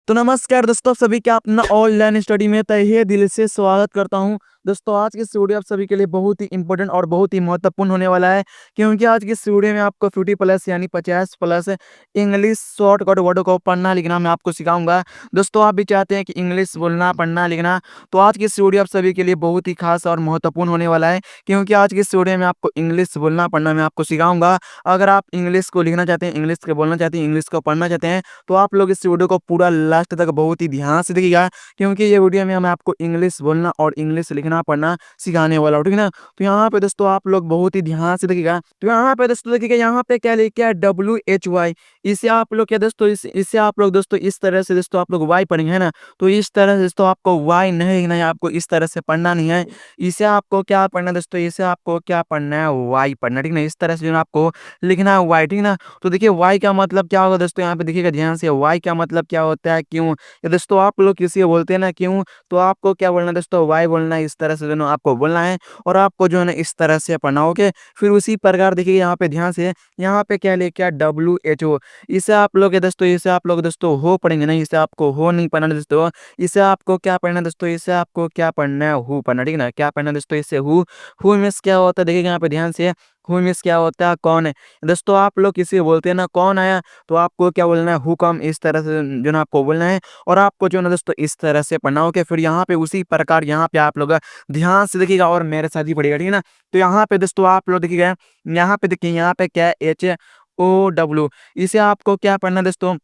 तो नमस्कार दोस्तों, सभी का अपना ऑनलाइन स्टडी में तहे दिल से स्वागत करता हूं। दोस्तों, आज की इस वीडियो आप सभी के लिए बहुत ही इंपॉर्टेंट और बहुत ही महत्वपूर्ण होने वाला है, क्योंकि आज की इस वीडियो में आपको 50 प्लस यानी 50 प्लस इंग्लिश शॉर्टकट वर्डों को पढ़ना लिखना मैं आपको सिखाऊंगा। दोस्तों, आप भी चाहते हैं कि इंग्लिश बोलना पढ़ना लिखना, तो आज की इस वीडियो आप सभी के लिए बहुत ही खास और महत्वपूर्ण होने वाला है, क्योंकि आज की इस वीडियो में आपको इंग्लिश बोलना पढ़ना मैं आपको सिखाऊंगा। अगर आप इंग्लिश को लिखना चाहते हैं, इंग्लिश को बोलना चाहते हैं, इंग्लिश को पढ़ना चाहते हैं, तो आप लोग इस वीडियो को पूरा लास्ट तक बहुत ही ध्यान से देखिएगा, क्योंकि ये वीडियो में मैं आपको इंग्लिश बोलना और इंग्लिश लिखना पढ़ना सिखाने वाला हूँ, ठीक है ना। तो यहाँ पे दोस्तों आप लोग बहुत ही ध्यान से देखिएगा। तो यहाँ पे दोस्तों देखिएगा, यहाँ पे क्या लिखा है WHY। इसे आप लोग क्या दोस्तों इसे आप लोग दोस्तों इस तरह से दोस्तों आप लोग वाई पढ़ेंगे, है ना। तो इस तरह से दोस्तों आपको वाई नहीं लिखना है, आपको इस तरह से पढ़ना नहीं है। इसे आपको क्या पढ़ना है दोस्तों, इसे आपको क्या पढ़ना है, वाई पढ़ना, ठीक ना। इस तरह से जो है आपको लिखना है वाई, ठीक ना। तो देखिए वाई का मतलब क्या होगा दोस्तों, यहाँ पे देखिएगा ध्यान से। वाई का मतलब क्या होता है, क्यों। ये दोस्तों आप लोग किसी को बोलते हैं ना क्यों, तो आपको क्या बोलना है दोस्तों, वाई बोलना है। इस तरह से जो है ना आपको बोलना है और आपको जो है ना इस तरह से पढ़ना, ओके। फिर उसी प्रकार देखिए यहाँ पे ध्यान से, यहाँ पे क्या लिखा है WHO। इसे आप लोग दोस्तों, इसे आप लोग दोस्तों हो पढ़ेंगे नहीं, इसे आपको हो नहीं पढ़ना दोस्तों। इसे आपको क्या पढ़ना है दोस्तों, इसे आपको क्या पढ़ना है, हु पढ़ना, ठीक ना। क्या पढ़ना है दोस्तों, इसे हु मीन्स क्या होता है, देखिएगा यहाँ पे ध्यान से। हु मीन्स क्या होता है, कौन है। दोस्तों आप लोग किसी को बोलते हैं ना कौन आया, तो आपको क्या बोलना है, हु कम। इस तरह से जो ना आपको बोलना है और आपको जो है ना दोस्तों इस तरह से पढ़ना, ओके। फिर यहाँ पे उसी प्रकार यहाँ पे आप लोग ध्यान से देखिएगा और मेरे साथ ही पढ़िएगा, ठीक है ना। तो यहाँ पे दोस्तों आप लोग देखिएगा, यहाँ पे देखिए, यहाँ पे क्या HOW। इसे आपको क्या पढ़ना है दोस्तों,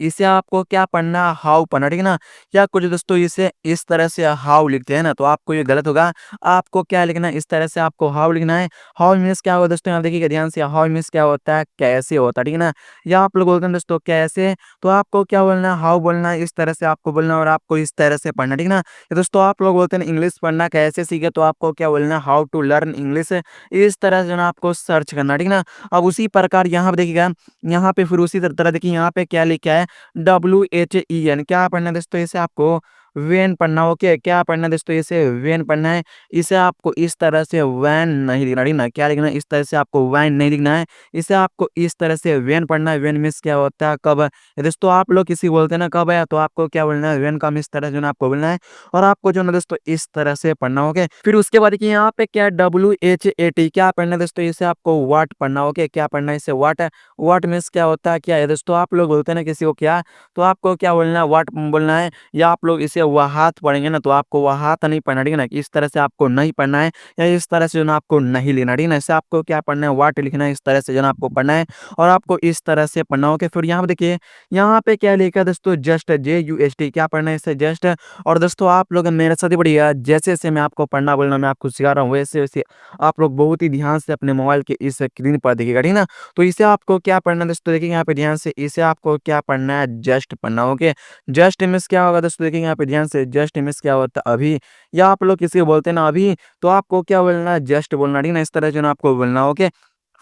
इसे आपको क्या पढ़ना है, हाउ पढ़ना, ठीक है ना। या कुछ दोस्तों इसे इस तरह से हाउ लिखते हैं ना, तो आपको ये गलत होगा। आपको क्या लिखना है, इस तरह से आपको हाउ लिखना है। हाउ मीन्स क्या होगा दोस्तों, यहाँ देखिएगा ध्यान से। हाउ मीन्स क्या होता है, कैसे होता है, ठीक है ना। या आप लोग बोलते हैं दोस्तों कैसे, तो आपको क्या बोलना है, हाउ बोलना है। इस तरह से आपको बोलना है और आपको इस तरह से पढ़ना, ठीक है ना। या दोस्तों आप लोग बोलते हैं इंग्लिश पढ़ना कैसे सीखे, तो आपको क्या बोलना है, हाउ टू लर्न इंग्लिश। इस तरह से जो ना आपको सर्च करना, ठीक है ना। अब उसी प्रकार यहाँ पे देखिएगा, यहाँ पे फिर उसी तरह देखिए, यहाँ पे क्या लिखा है, WHEN। क्या पढ़ना है दोस्तों, इसे आपको वैन पढ़ना, ओके। क्या पढ़ना है दोस्तों, इसे वैन पढ़ना है। इसे आपको इस तरह से वैन नहीं लिखना, ठीक ना। क्या लिखना है, इस तरह से आपको वैन नहीं लिखना है। इसे आपको इस तरह से वैन पढ़ना है। वैन मीन्स क्या होता है, कब। दोस्तों आप लोग किसी बोलते हैं ना कब आया, तो आपको क्या बोलना है, वैन कम। इस तरह से जो ना आपको बोलना है और आपको जो ना दोस्तों इस तरह से पढ़ना, ओके। फिर उसके बाद देखिए यहाँ पे क्या WHAT। क्या पढ़ना है दोस्तों, इसे आपको वाट पढ़ना, ओके। क्या पढ़ना है, इसे वाट। वाट मीन्स क्या होता है, क्या है दोस्तों। आप लोग बोलते हैं ना किसी को क्या, तो आपको क्या बोलना है, वाट बोलना है। या आप लोग इसे वहात पढ़ेंगे ना, तो आपको वहात नहीं पढ़ना, ठीक है ना। इस तरह से आपको नहीं पढ़ना है, या इस तरह से जो ना आपको नहीं लेना, ठीक है ना। इसे आपको क्या पढ़ना है, वाट लिखना है। इस तरह से जो ना आपको पढ़ना है और आपको इस तरह से पढ़ना, ओके। फिर यहाँ पे देखिए, यहाँ पे क्या लिखा है दोस्तों, जस्ट, JUST। क्या पढ़ना है, इसे जस्ट। और दोस्तों आप लोग मेरे साथ ही पढ़िएगा, जैसे जैसे मैं आपको पढ़ना बोलना मैं आपको सिखा रहा हूँ, वैसे वैसे आप लोग बहुत ही ध्यान से अपने मोबाइल के इस स्क्रीन पर देखिएगा, ठीक है ना। तो इसे आपको क्या पढ़ना है दोस्तों, देखिए यहाँ पे ध्यान से। इसे आपको क्या पढ़ना है, जस्ट पढ़ना, ओके। जस्ट मीन्स क्या होगा दोस्तों, देखिए यहाँ पे ध्यान से। जस्ट मीन्स क्या होता है, अभी। या आप लोग किसी को बोलते हैं ना अभी, तो आपको क्या बोलना है, जस्ट बोलना, ठीक है ना। इस तरह जो ना आपको बोलना, ओके।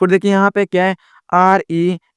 फिर देखिए यहाँ पे क्या है,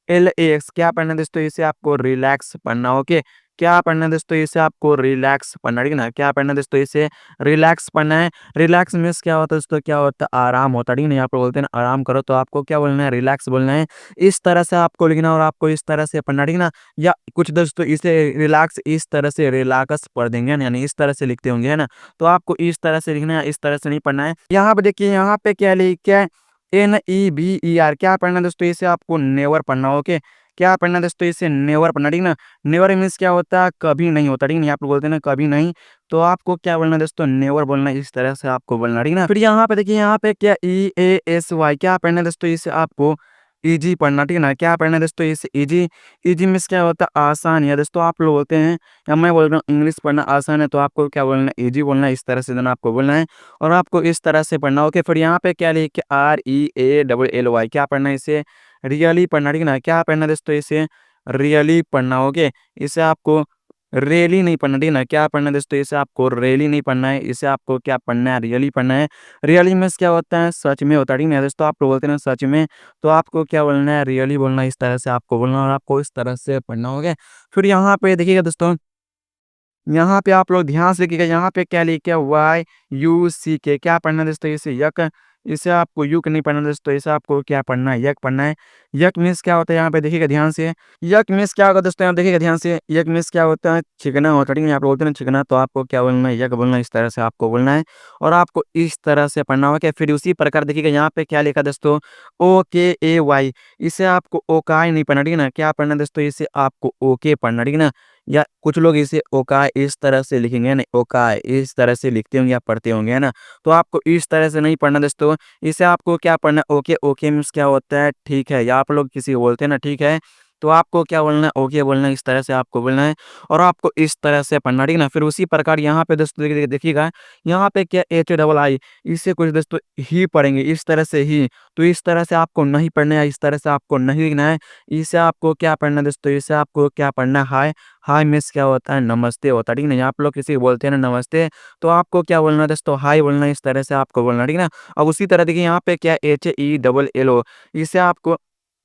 RELAX। क्या पढ़ना है दोस्तों, इसे आपको रिलैक्स पढ़ना, ओके। क्या पढ़ना है दोस्तों, इसे आपको रिलैक्स पढ़ना, ठीक है ना। क्या पढ़ना है दोस्तों, इसे रिलैक्स पढ़ना है। रिलैक्स मीन्स क्या होता है दोस्तों, क्या होता है, आराम होता है, ठीक है ना। यहाँ पे बोलते हैं ना आराम करो, तो आपको क्या बोलना है, रिलैक्स बोलना है। इस तरह से आपको लिखना और आपको इस तरह से पढ़ना, ठीक है ना। या कुछ दोस्तों इसे रिलैक्स इस तरह से रिलैक्स पढ़ देंगे ना, यानी इस तरह से लिखते होंगे, है ना। तो आपको इस तरह से लिखना है, इस तरह से नहीं पढ़ना है। यहाँ पे देखिए, यहाँ पे क्या लिखा है, NEVER। क्या पढ़ना है दोस्तों, इसे आपको नेवर पढ़ना, ओके। क्या पढ़ना है दोस्तों, इसे नेवर पढ़ना, ठीक ना। नेवर मीन्स क्या होता है, कभी नहीं होता, ठीक है। आप लोग बोलते हैं ना कभी नहीं, तो आपको क्या बोलना है दोस्तों, नेवर बोलना है। इस तरह से आपको बोलना, ठीक ना। फिर यहाँ पे देखिए, यहाँ पे क्या EASY। क्या पढ़ना है दोस्तों, इसे आपको इजी पढ़ना, ठीक है ना। क्या पढ़ना है दोस्तों, इसे इजी। इजी मीन्स क्या होता है, आसान। या दोस्तों आप लोग बोलते हैं, या मैं बोल रहा हूँ इंग्लिश पढ़ना आसान है, तो आपको क्या बोलना है, इजी बोलना है। इस तरह से देना आपको बोलना है और आपको इस तरह से पढ़ना, ओके। फिर यहाँ पे क्या लिखे, REALLY। क्या पढ़ना है, इसे रियली पढ़ना, ठीक है ना। क्या पढ़ना है दोस्तों, इसे रियली पढ़ना, ओके। इसे आपको रियली नहीं पढ़ना, ठीक है ना। क्या पढ़ना है दोस्तों, इसे आपको रियली नहीं पढ़ना है। इसे आपको क्या पढ़ना है, रियली पढ़ना है। रियली मीन्स क्या होता है, सच में होता है, ठीक है ना। दोस्तों आप लोग बोलते हैं ना सच में, तो आपको क्या बोलना है, रियली बोलना है। इस तरह से आपको बोलना और आपको इस तरह से पढ़ना, होगा। फिर यहाँ पे देखिएगा दोस्तों, यहाँ पे आप लोग ध्यान से देखिएगा, यहाँ पे क्या लिखा है, YUCK। क्या पढ़ना है दोस्तों, इसे यक। इसे आपको युक नहीं पढ़ना दोस्तों, इसे आपको क्या पढ़ना है, यक पढ़ना है। यक मीन्स क्या होता है यहाँ पे देखिएगा ध्यान से। यक मीन्स क्या होगा दोस्तों, यहाँ देखिएगा ध्यान से। यक मीन्स क्या होता है, चिकना होता है, ठीक है? यहाँ पे बोलते हैं ना चिकना, तो आपको क्या बोलना है, यक बोलना है, इस तरह से आपको बोलना है और आपको इस तरह से पढ़ना होगा। फिर उसी प्रकार देखिएगा यहाँ पे क्या लिखा दोस्तों, OKAY, इसे आपको ओकाय नहीं पढ़ना, ठीक है ना? क्या पढ़ना दोस्तों, इसे आपको ओके पढ़ना, ठीक है ना? या कुछ लोग इसे ओकाय इस तरह से लिखेंगे ना, ओकाय इस तरह से लिखते होंगे या पढ़ते होंगे, है ना? तो आपको इस तरह से नहीं पढ़ना दोस्तों, इसे आपको क्या पढ़ना है, ओके। ओके मीन्स क्या होता है, ठीक है, या आप लोग किसी को बोलते हैं ना, ठीक है, तो आपको क्या बोलना है, ओके बोलना है, इस तरह से आपको बोलना है और आपको इस तरह से पढ़ना, ठीक है ना? फिर उसी प्रकार यहाँ पे दोस्तों देखिएगा, यहाँ पे क्या HAI, इससे कुछ दोस्तों ही पढ़ेंगे इस तरह से ही, तो इस तरह से आपको नहीं पढ़ना है, इस तरह से आपको नहीं लिखना है। इसे आपको क्या पढ़ना है दोस्तों, इसे आपको क्या पढ़ना है, हाय। हाय मीन्स क्या होता है, नमस्ते होता है, ठीक है ना? आप लोग किसी को बोलते हैं ना नमस्ते, तो आपको क्या बोलना है दोस्तों, हाय बोलना है, इस तरह से आपको बोलना है, ठीक है ना? अब उसी तरह देखिए यहाँ पे क्या HELLO, इसे आपको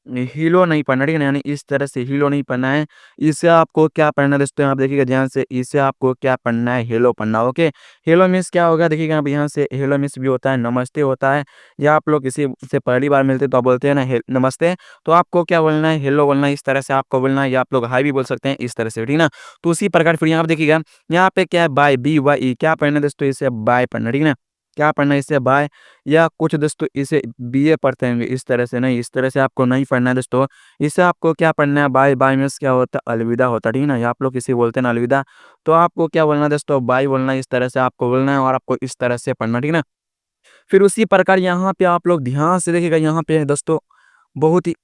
हीलो नहीं पढ़ना, ठीक है ना? यानी इस तरह से हीलो नहीं पढ़ना है। इसे आपको क्या पढ़ना है दोस्तों, यहाँ पे देखिएगा ध्यान से, इसे आपको क्या पढ़ना है, हेलो पढ़ना, ओके। हेलो मीन्स क्या होगा, देखिएगा अब यहाँ से हेलो मीन्स भी होता है, नमस्ते होता है, या आप लोग किसी से पहली बार मिलते हैं तो आप बोलते हैं ना नमस्ते, तो आपको क्या बोलना है, हेलो बोलना है, इस तरह से आपको बोलना है, या आप लोग हाय भी बोल सकते हैं इस तरह से, ठीक है ना? तो उसी प्रकार फिर यहाँ पे देखिएगा, यहाँ पे क्या है, बाय, BYE, क्या पढ़ना है दोस्तों, इसे बाय पढ़ना, ठीक है ना? क्या पढ़ना है, इसे बाय, या कुछ दोस्तों इसे बीए पढ़ते होंगे, इस तरह से नहीं, इस तरह से आपको नहीं पढ़ना है दोस्तों। इसे आपको क्या पढ़ना है, बाय। बाय मीन्स क्या होता है, अलविदा होता है, ठीक है ना? या आप लोग किसी बोलते हैं ना अलविदा, तो आपको क्या बोलना है दोस्तों, बाय बोलना है, इस तरह से आपको बोलना है और आपको इस तरह से पढ़ना, ठीक है ना? फिर उसी प्रकार यहाँ पे आप लोग ध्यान से देखिएगा, यहाँ पे दोस्तों बहुत ही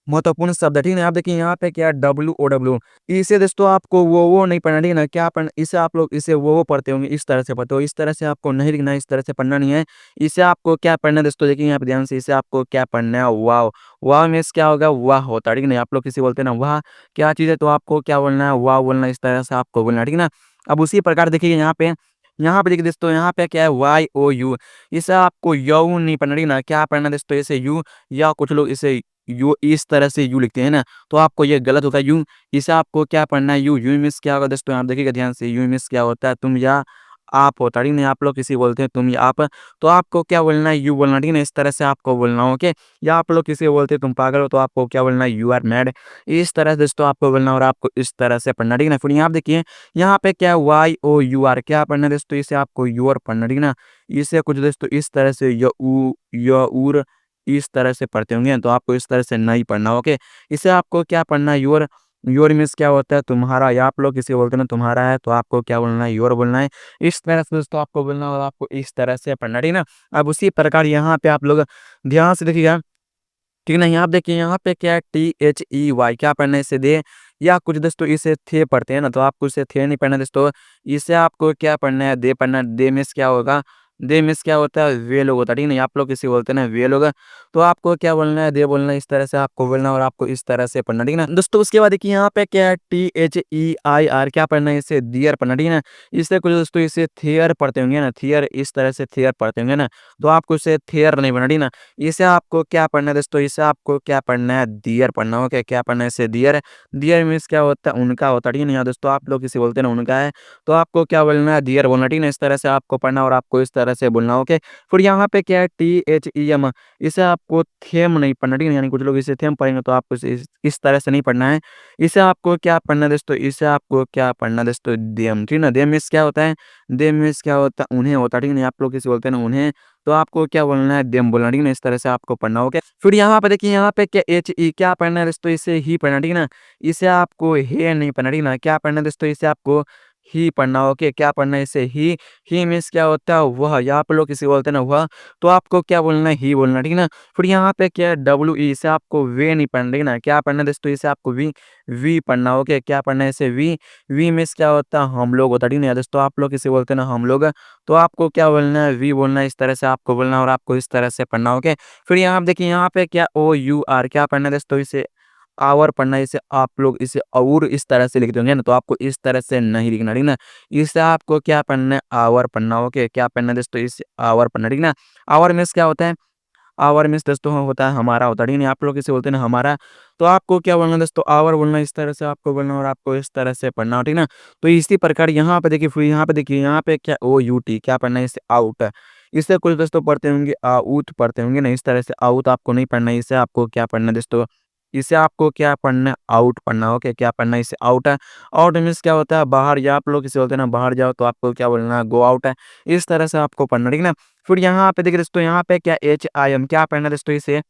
महत्वपूर्ण शब्द है, ठीक है ना? आप देखिए यहाँ पे क्या है, WOW, इसे दोस्तों आपको वो नहीं पढ़ना, ठीक है ना? क्या पढ़ना, इसे आप लोग इसे वो पढ़ते होंगे, इस तरह से पढ़ते हो, इस तरह से आपको नहीं लिखना है, इस तरह से पढ़ना नहीं है। इसे आपको क्या पढ़ना है दोस्तों, देखिए यहाँ पे ध्यान से, इसे आपको क्या पढ़ना है, वाव। वाव मीन्स क्या होगा, वाह होता है, ठीक है ना? आप लोग किसी बोलते हैं ना वाह क्या चीज़ है, तो आपको क्या बोलना है, वाह बोलना है, इस तरह से आपको बोलना है, ठीक है ना? अब उसी प्रकार देखिए यहाँ पे देखिए दोस्तों, यहाँ पे क्या है, YOU, इसे आपको यू नहीं पढ़ना, ठीक है ना? क्या पढ़ना है दोस्तों, इसे यू, या कुछ लोग इसे यू इस तरह से यू लिखते हैं ना, तो आपको ये गलत होता है यू। इसे आपको क्या पढ़ना है, यू मीन्स क्या होगा दोस्तों, आप देखिएगा ध्यान से, यू मीन्स क्या होता है, तुम या आप होता है, ठीक है? आप लोग किसी बोलते हैं तुम या आप, तो आपको क्या बोलना है, यू बोलना, ठीक है ना? इस तरह से आपको बोलना है, ओके। या आप लोग किसी को बोलते हैं तुम पागल हो, तो आपको क्या बोलना है, यू आर मैड, इस तरह से दोस्तों आपको बोलना और आपको इस तरह से पढ़ना, ठीक है ना? फिर यहाँ पे देखिए, यहाँ पे क्या है, YOUR, क्या पढ़ना है दोस्तों, इसे आपको योर पढ़ना, ठीक है ना? इसे कुछ दोस्तों इस तरह से यऊर इस तरह से पढ़ते होंगे, तो आपको इस तरह से नहीं पढ़ना, ओके। इसे आपको क्या पढ़ना है, योर। योर मीन्स क्या होता है, तुम्हारा, या आप लोग किसी बोलते हैं ना तुम्हारा है, तो आपको क्या बोलना है, योर बोलना है, इस तरह से दोस्तों आपको बोलना और आपको इस तरह से पढ़ना, ठीक है ना? अब उसी प्रकार यहाँ पे आप लोग ध्यान से देखिएगा, ठीक है ना? यहाँ पे देखिए, यहाँ पे क्या है, THEY, क्या पढ़ना है, इसे दे, या कुछ दोस्तों इसे थे पढ़ते हैं ना, तो आपको इसे थे नहीं पढ़ना दोस्तों, इसे आपको क्या पढ़ना है, दे पढ़ना है। दे मीन्स क्या होगा, दे मीन्स क्या होता है, वे लोग होता है, ठीक है ना? आप लोग किसी बोलते हैं ना वे लोग, तो आपको क्या बोलना है, दे बोलना है, इस तरह से आपको बोलना और आपको इस तरह से पढ़ना, ठीक है ना? दोस्तों उसके बाद देखिए, यहाँ पे क्या है, THEIR, क्या पढ़ना है, इसे दियर पढ़ना, ठीक है ना? इससे कुछ दोस्तों इसे थेयर पढ़ते होंगे ना, थियर, इस तरह से थेयर पढ़ते होंगे ना, तो आपको इसे थेयर नहीं पढ़ना, ठीक है ना? इसे आपको क्या पढ़ना है दोस्तों, इसे आपको क्या पढ़ना है, दियर पढ़ना, ओके। क्या पढ़ना है, इसे दियर। दियर मीन्स क्या होता है, उनका होता है, ठीक है ना? दोस्तों आप लोग किसी बोलते हैं ना उनका है, तो आपको क्या बोलना है, दियर बोलना, ठीक है ना? इस तरह से आपको पढ़ना और आपको इस तरह से बोलना, ओके। फिर यहाँ पे क्या है, THEM, इसे आपको थेम नहीं पढ़ना, ठीक है? यानी कुछ लोग इसे थेम पढ़ेंगे, तो आपको इस तरह से नहीं पढ़ना है। इसे आपको क्या पढ़ना है दोस्तों, इसे आपको क्या पढ़ना है दोस्तों, देम, ठीक है ना? देम मीन्स क्या होता है, देम मीन्स क्या होता है, उन्हें होता है, ठीक है ना? आप लोग किसी बोलते हैं ना उन्हें, तो आपको क्या बोलना है, देम बोलना, ठीक है ना? इस तरह से आपको पढ़ना होगा। फिर यहाँ पे देखिए, यहाँ पे क्या HE, क्या पढ़ना है दोस्तों, इसे ही पढ़ना, ठीक है ना? इसे आपको हे नहीं पढ़ना, ठीक है ना? क्या पढ़ना है दोस्तों, इसे आपको ही पढ़ना, ओके। क्या पढ़ना है, इसे ही मीन्स क्या होता है, वह, या आप लोग किसी बोलते हैं ना वह, तो आपको क्या बोलना है, ही बोलना, ठीक है ना? फिर यहाँ पे क्या है, WE, इसे आपको वे नहीं पढ़ना, ठीक है ना? क्या पढ़ना है दोस्तों, इसे आपको वी पढ़ना, ओके। क्या पढ़ना है, इसे वी मीन्स क्या होता है, हम लोग होता है, ठीक है ना? दोस्तों आप लोग किसी बोलते हैं ना हम लोग, तो आपको क्या बोलना है, वी बोलना है, इस तरह से आपको बोलना और आपको इस तरह से पढ़ना, ओके। फिर यहाँ पे देखिए, यहाँ पे क्या, OUR, क्या पढ़ना है दोस्तों, इसे आवर पढ़ना है, इसे आप लोग इसे और इस तरह से लिखते होंगे ना, तो आपको इस तरह से नहीं लिखना, ठीक है ना? इसे आपको क्या पढ़ना है, आवर पढ़ना, ओके। क्या पढ़ना है दोस्तों, इसे आवर पढ़ना, ठीक है ना? आवर मीन्स क्या होता है, आवर मीन्स दोस्तों होता है हमारा, होता है, ठीक है? आप लोग इसे बोलते हैं ना हमारा, तो आपको क्या बोलना है दोस्तों, आवर बोलना, इस तरह से आपको बोलना और आपको इस तरह से पढ़ना, ठीक है ना? तो इसी प्रकार यहाँ पे देखिए, फिर यहाँ पे देखिए, यहाँ पे क्या, OUT, क्या पढ़ना है, इसे आउट। इससे कुछ दोस्तों पढ़ते होंगे आउट पढ़ते होंगे ना, इस तरह से आउट आपको नहीं पढ़ना है। इसे आपको क्या पढ़ना है दोस्तों, इसे आपको क्या पढ़ना है, आउट पढ़ना है। ओके, क्या पढ़ना है, इसे आउट है। आउट मीन्स क्या होता है, बाहर, या आप लोग इसे बोलते हैं ना बाहर जाओ, तो आपको क्या बोलना है, गो आउट है। इस तरह से आपको पढ़ना है, ठीक है ना। फिर यहाँ पे देखिए दोस्तों, यहाँ पे क्या HIM क्या पढ़ना है दोस्तों, इसे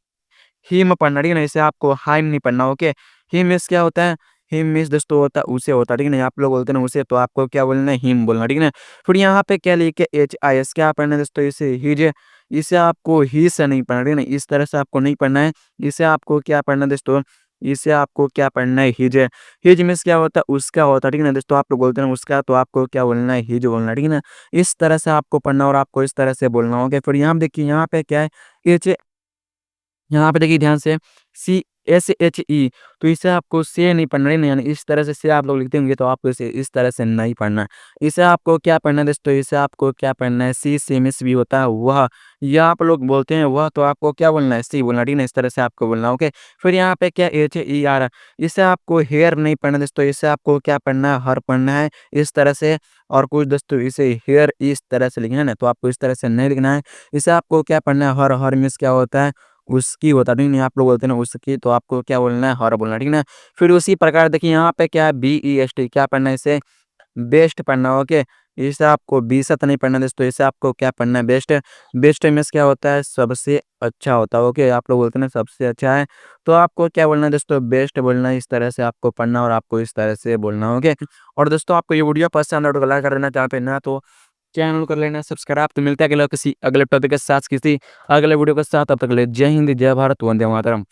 हिम पढ़ना, ठीक है ना। इसे आपको हाइम नहीं पढ़ना। ओके, हिम मीन्स क्या होता है, हिम मीन्स दोस्तों होता है उसे, होता है, ठीक है ना। आप लोग बोलते हैं ना उसे, तो आपको क्या बोलना है, हिम बोलना, ठीक है ना। फिर यहाँ पे क्या लिखे HIS क्या पढ़ना है दोस्तों, इसे हिज, इसे आपको ही से नहीं पढ़ना, ठीक है ना। इस तरह से आपको नहीं पढ़ना है। इसे आपको क्या पढ़ना है दोस्तों, इसे आपको क्या पढ़ना है, हिज। हिज मीन्स क्या होता है, उसका होता है, ठीक है ना दोस्तों। आप लोग बोलते हैं ना उसका, तो आपको क्या बोलना है, हिज बोलना है, ठीक है ना। इस तरह से आपको पढ़ना और आपको इस तरह से बोलना होगा। फिर यहाँ पे देखिए, यहाँ पे क्या है, एच, यहाँ पे देखिए ध्यान से, CSHE, तो इसे आपको से नहीं पढ़ना है, यानी इस तरह से आप लोग लिखते होंगे, तो आपको इसे इस तरह से नहीं पढ़ना है। इसे आपको क्या पढ़ना है दोस्तों, इसे आपको क्या पढ़ना है, सी से मिस भी होता है वह, या आप लोग बोलते हैं वह, तो आपको क्या बोलना है, सी बोलना, ठीक है। इस तरह से आपको बोलना, ओके। फिर यहाँ पे क्या HER, इसे आपको हेयर नहीं पढ़ना दोस्तों, इसे आपको क्या पढ़ना है, हर पढ़ना है, इस तरह से। और कुछ दोस्तों इसे हेयर इस तरह से लिखना है ना, तो आपको इस तरह से नहीं लिखना है। इसे आपको क्या पढ़ना है, हर, हर मीन्स क्या होता है, उसकी होता है, ठीक है। आप लोग बोलते हैं ना उसकी, तो आपको क्या बोलना है, हर बोलना, ठीक है ना। फिर उसी प्रकार देखिए यहाँ पे क्या है, BEST क्या पढ़ना है, इसे बेस्ट पढ़ना है। ओके, इसे आपको बीसत नहीं पढ़ना दोस्तों, इसे आपको क्या पढ़ना है, बेस्ट। बेस्ट मीन्स क्या होता है, सबसे अच्छा होता है। ओके, आप लोग बोलते हैं ना सबसे अच्छा है, तो आपको क्या बोलना है दोस्तों, बेस्ट बोलना है। इस तरह से आपको पढ़ना और आपको इस तरह से बोलना। ओके, और दोस्तों आपको ये वीडियो पसंद आए तो लाइक कर देना, जहाँ पे ना तो चैनल कर लेना सब्सक्राइब। तो मिलता है अगले किसी अगले टॉपिक के साथ, किसी अगले वीडियो के साथ। तब तक के लिए जय हिंद, जय भारत, वंदे मातरम।